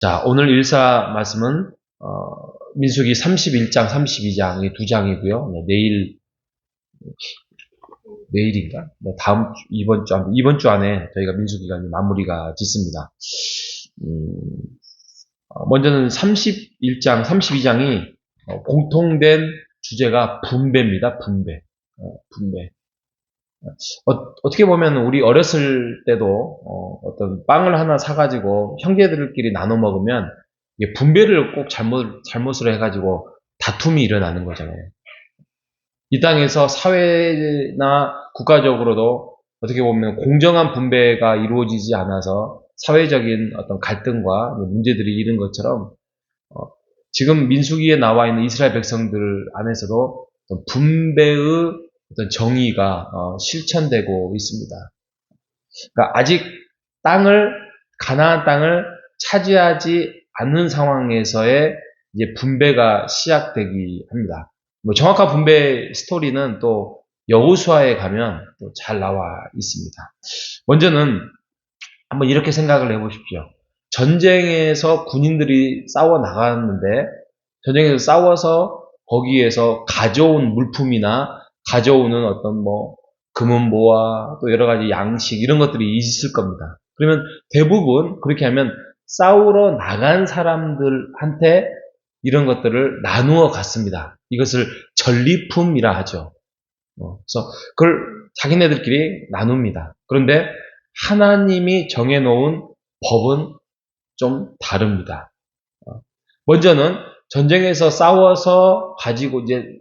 자, 오늘 일사 말씀은 민수기 31장, 32장 이 두 장이고요. 내일인가? 이번 주 안에 저희가 민수기가 마무리가 짓습니다. 먼저는 31장, 32장이 공통된 주제가 분배입니다. 분배. 분배. 어떻게 보면 우리 어렸을 때도 어떤 빵을 하나 사가지고 형제들끼리 나눠 먹으면 이게 분배를 꼭 잘못을 해가지고 다툼이 일어나는 거잖아요. 이 땅에서 사회나 국가적으로도 어떻게 보면 공정한 분배가 이루어지지 않아서 사회적인 어떤 갈등과 문제들이 이런 것처럼 지금 민수기에 나와 있는 이스라엘 백성들 안에서도 분배의 어떤 정의가 실천되고 있습니다. 그러니까 아직 가나안 땅을 차지하지 않는 상황에서의 이제 분배가 시작되기 합니다. 정확한 분배 스토리는 또 여호수아에 가면 또 잘 나와 있습니다. 먼저는 한번 이렇게 생각을 해보십시오. 전쟁에서 군인들이 싸워 나갔는데 전쟁에서 싸워서 거기에서 가져온 물품이나 가져오는 어떤 금은보화 또 여러 가지 양식 이런 것들이 있을 겁니다. 그러면 대부분 그렇게 하면 싸우러 나간 사람들한테 이런 것들을 나누어 갔습니다. 이것을 전리품이라 하죠. 그래서 그걸 자기네들끼리 나눕니다. 그런데 하나님이 정해놓은 법은 좀 다릅니다. 먼저는 전쟁에서 싸워서 가지고 이제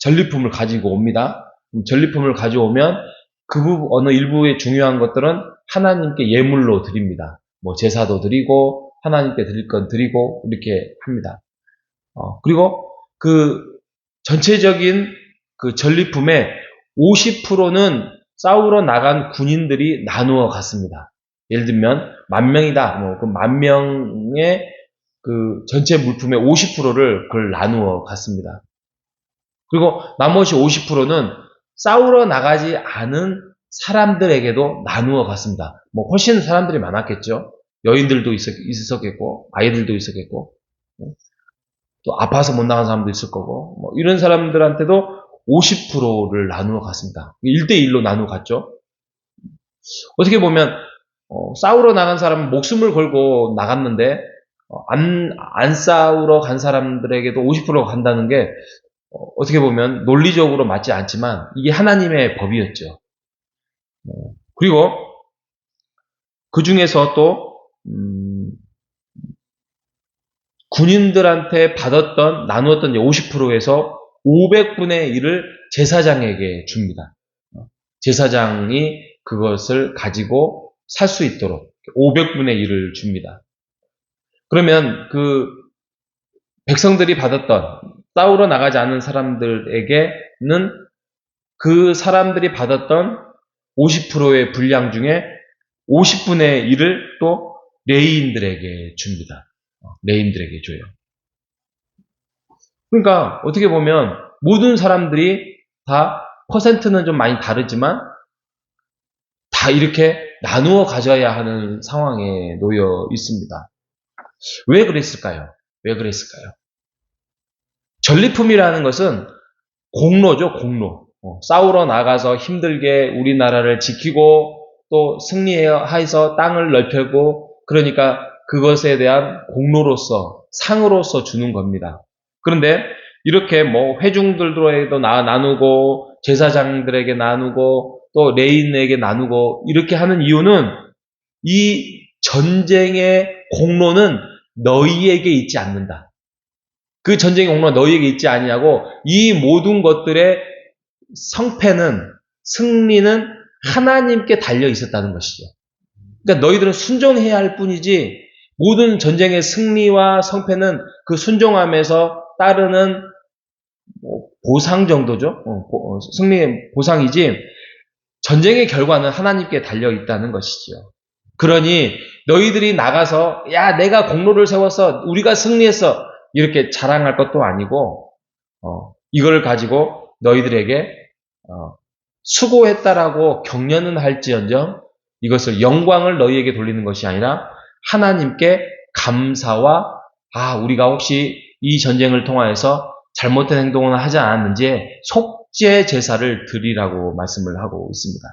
전리품을 가지고 옵니다. 전리품을 가져오면 어느 일부의 중요한 것들은 하나님께 예물로 드립니다. 제사도 드리고 하나님께 드릴 건 드리고 이렇게 합니다. 그리고 그 전체적인 그 전리품의 50%는 싸우러 나간 군인들이 나누어 갔습니다. 예를 들면 10,000명이다. 그 10,000명의 그 전체 물품의 50%를 그걸 나누어 갔습니다. 그리고 나머지 50%는 싸우러 나가지 않은 사람들에게도 나누어 갔습니다. 훨씬 사람들이 많았겠죠. 여인들도 있었겠고, 아이들도 있었겠고, 또 아파서 못 나간 사람도 있을 거고, 이런 사람들한테도 50%를 나누어 갔습니다. 1대1로 나누어 갔죠. 어떻게 보면 싸우러 나간 사람은 목숨을 걸고 나갔는데 안 싸우러 간 사람들에게도 50%가 간다는 게 어떻게 보면 논리적으로 맞지 않지만 이게 하나님의 법이었죠. 그리고 그 중에서 또 군인들한테 나누었던 50%에서 500분의 1을 제사장에게 줍니다. 제사장이 그것을 가지고 살 수 있도록 500분의 1을 줍니다. 그러면 그 백성들이 싸우러 나가지 않은 사람들에게는 그 사람들이 받았던 50%의 분량 중에 50분의 1을 또 레위인들에게 줍니다. 레위인들에게 줘요. 그러니까 어떻게 보면 모든 사람들이 다 퍼센트는 좀 많이 다르지만 다 이렇게 나누어 가져야 하는 상황에 놓여 있습니다. 왜 그랬을까요? 전리품이라는 것은 공로죠, 공로. 싸우러 나가서 힘들게 우리나라를 지키고 또 승리해서 땅을 넓히고 그러니까 그것에 대한 공로로서 상으로서 주는 겁니다. 그런데 이렇게 회중들에게도 나누고 제사장들에게 나누고 또 레인에게 나누고 이렇게 하는 이유는 이 전쟁의 공로는 너희에게 있지 않는다. 그 전쟁의 공로가 너희에게 있지 아니하고 이 모든 것들의 승리는 하나님께 달려 있었다는 것이죠. 그러니까 너희들은 순종해야 할 뿐이지 모든 전쟁의 승리와 성패는 그 순종함에서 따르는 보상 정도죠. 승리의 보상이지 전쟁의 결과는 하나님께 달려 있다는 것이죠. 그러니 너희들이 나가서 내가 공로를 세워서 우리가 승리했어 이렇게 자랑할 것도 아니고 이걸 가지고 너희들에게 수고했다라고 격려는 할지언정 이것을 영광을 너희에게 돌리는 것이 아니라 하나님께 감사와 우리가 혹시 이 전쟁을 통하여서 잘못된 행동을 하지 않았는지 속죄 제사를 드리라고 말씀을 하고 있습니다.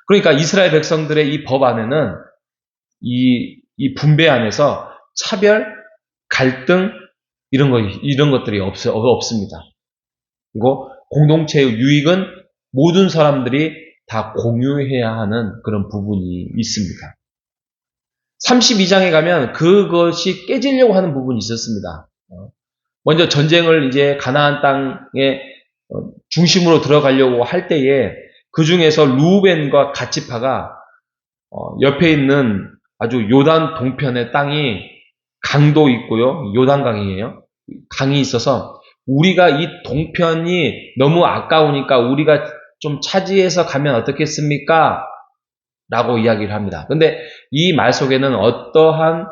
그러니까 이스라엘 백성들의 이 법 안에는 이 분배 안에서 차별, 갈등 이런 것들이 없습니다. 그리고 공동체의 유익은 모든 사람들이 다 공유해야 하는 그런 부분이 있습니다. 32장에 가면 그것이 깨지려고 하는 부분이 있었습니다. 먼저 전쟁을 이제 가나안 땅의 중심으로 들어가려고 할 때에 그 중에서 루벤과 갓지파가 옆에 있는 아주 요단 동편의 땅이 강도 있고요. 요단강이에요. 강이 있어서 우리가 이 동편이 너무 아까우니까 우리가 좀 차지해서 가면 어떻겠습니까? 라고 이야기를 합니다. 근데 이 말 속에는 어떠한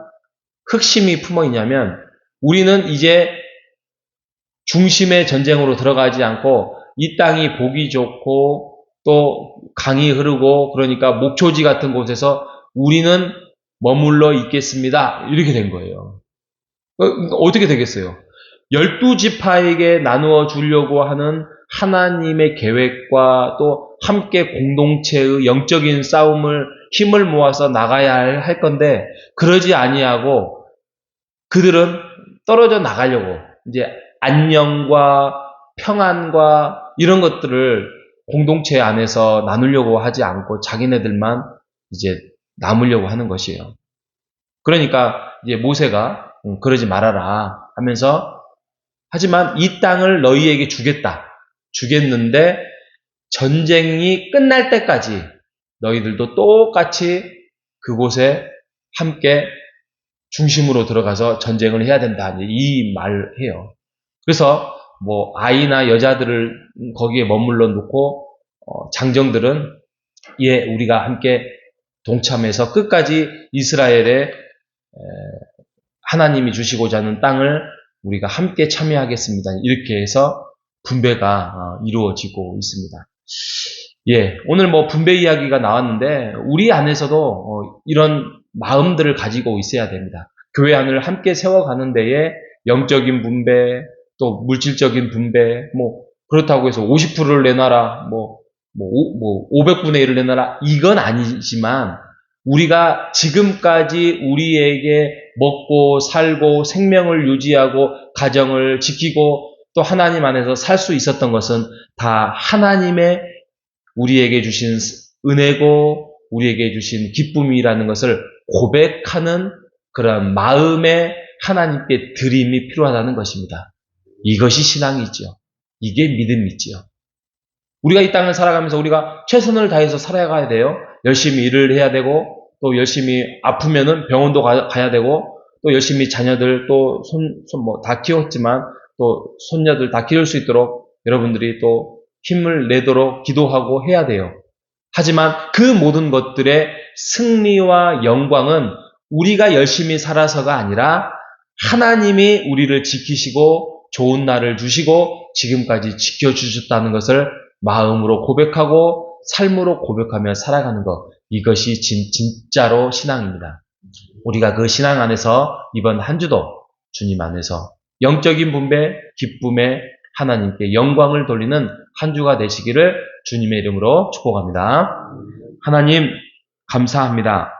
흑심이 품어 있냐면 우리는 이제 중심의 전쟁으로 들어가지 않고 이 땅이 보기 좋고 또 강이 흐르고 그러니까 목초지 같은 곳에서 우리는 머물러 있겠습니다. 이렇게 된 거예요. 어떻게 되겠어요? 12지파에게 나누어 주려고 하는 하나님의 계획과 또 함께 공동체의 영적인 싸움을 힘을 모아서 나가야 할 건데 그러지 아니하고 그들은 떨어져 나가려고 이제 안녕과 평안과 이런 것들을 공동체 안에서 나누려고 하지 않고 자기네들만 이제 남으려고 하는 것이에요. 그러니까 이제 모세가 그러지 말아라 하면서 하지만 이 땅을 너희에게 주겠는데 전쟁이 끝날 때까지 너희들도 똑같이 그곳에 함께 중심으로 들어가서 전쟁을 해야 된다. 이 말을 해요. 그래서 뭐 아이나 여자들을 거기에 머물러 놓고 장정들은 우리가 함께 동참해서 끝까지 이스라엘의 하나님이 주시고자 하는 땅을 우리가 함께 참여하겠습니다. 이렇게 해서 분배가 이루어지고 있습니다. 오늘 뭐 분배 이야기가 나왔는데 우리 안에서도 이런 마음들을 가지고 있어야 됩니다. 교회 안을 함께 세워가는 데에 영적인 분배, 또 물질적인 분배, 뭐 그렇다고 해서 50%를 내놔라, 500분의 1을 내놔라 이건 아니지만 우리가 지금까지 우리에게 먹고 살고 생명을 유지하고 가정을 지키고 또 하나님 안에서 살 수 있었던 것은 다 하나님의 우리에게 주신 은혜고 우리에게 주신 기쁨이라는 것을 고백하는 그런 마음의 하나님께 드림이 필요하다는 것입니다. 이것이 신앙이죠. 이게 믿음이지요. 우리가 이 땅을 살아가면서 우리가 최선을 다해서 살아가야 돼요. 열심히 일을 해야 되고 또 열심히 아프면은 병원도 가야 되고 또 열심히 자녀들 또 다 키웠지만 또 손녀들 다 키울 수 있도록 여러분들이 또 힘을 내도록 기도하고 해야 돼요. 하지만 그 모든 것들의 승리와 영광은 우리가 열심히 살아서가 아니라 하나님이 우리를 지키시고 좋은 날을 주시고 지금까지 지켜주셨다는 것을 마음으로 고백하고 삶으로 고백하며 살아가는 것, 이것이 진짜로 신앙입니다. 우리가 그 신앙 안에서 이번 한 주도 주님 안에서 영적인 분배, 기쁨에 하나님께 영광을 돌리는 한 주가 되시기를 주님의 이름으로 축복합니다. 하나님 감사합니다.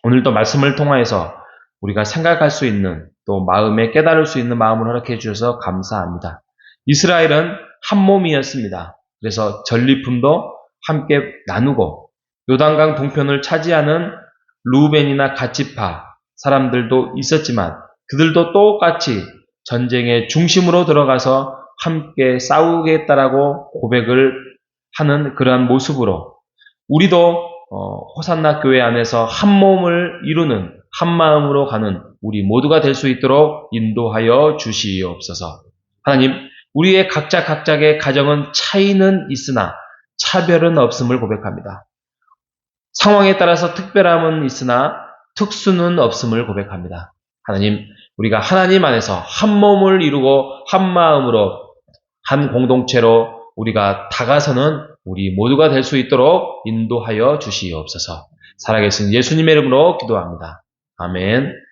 오늘도 말씀을 통하여서 우리가 생각할 수 있는 또 마음에 깨달을 수 있는 마음을 허락해 주셔서 감사합니다. 이스라엘은 한 몸이었습니다. 그래서 전리품도 함께 나누고 요단강 동편을 차지하는 루벤이나 갓지파 사람들도 있었지만 그들도 똑같이 전쟁의 중심으로 들어가서 함께 싸우겠다라고 고백을 하는 그러한 모습으로 우리도 호산나 교회 안에서 한 몸을 이루는 한 마음으로 가는 우리 모두가 될 수 있도록 인도하여 주시옵소서. 하나님, 우리의 각자의 가정은 차이는 있으나 차별은 없음을 고백합니다. 상황에 따라서 특별함은 있으나 특수는 없음을 고백합니다. 하나님, 우리가 하나님 안에서 한 몸을 이루고 한 마음으로 한 공동체로 우리가 다가서는 우리 모두가 될 수 있도록 인도하여 주시옵소서. 살아계신 예수님의 이름으로 기도합니다. 아멘.